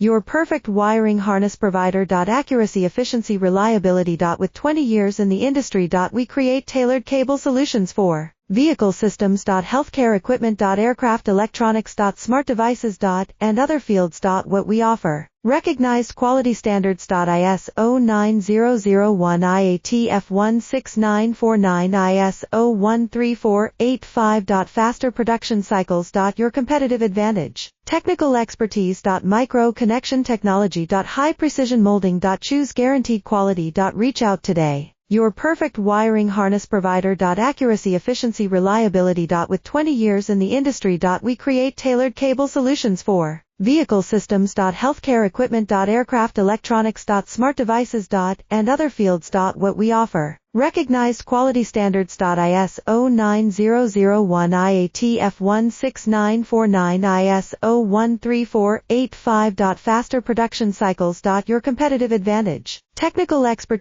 Your perfect wiring harness provider. Accuracy, efficiency, reliability. With 20 years in the industry. We create tailored cable solutions for vehicle systems. Healthcare equipment. Aircraft electronics. Smart devices. And other fields. What we offer. Recognized quality standards. ISO9001 IATF16949 ISO13485. Faster production cycles. Your competitive advantage. Technical expertise. Micro connection technology. High precision molding. Choose guaranteed quality. Reach out today. Your perfect wiring harness provider. Accuracy, efficiency, reliability. With 20 years in the industry. We create tailored cable solutions for vehicle systems. Healthcare equipment. Aircraft electronics. Smart devices. And other fields. What we offer. Recognized quality standards. ISO9001 IATF16949 ISO13485. Faster production cycles. Your competitive advantage. Technical expertise.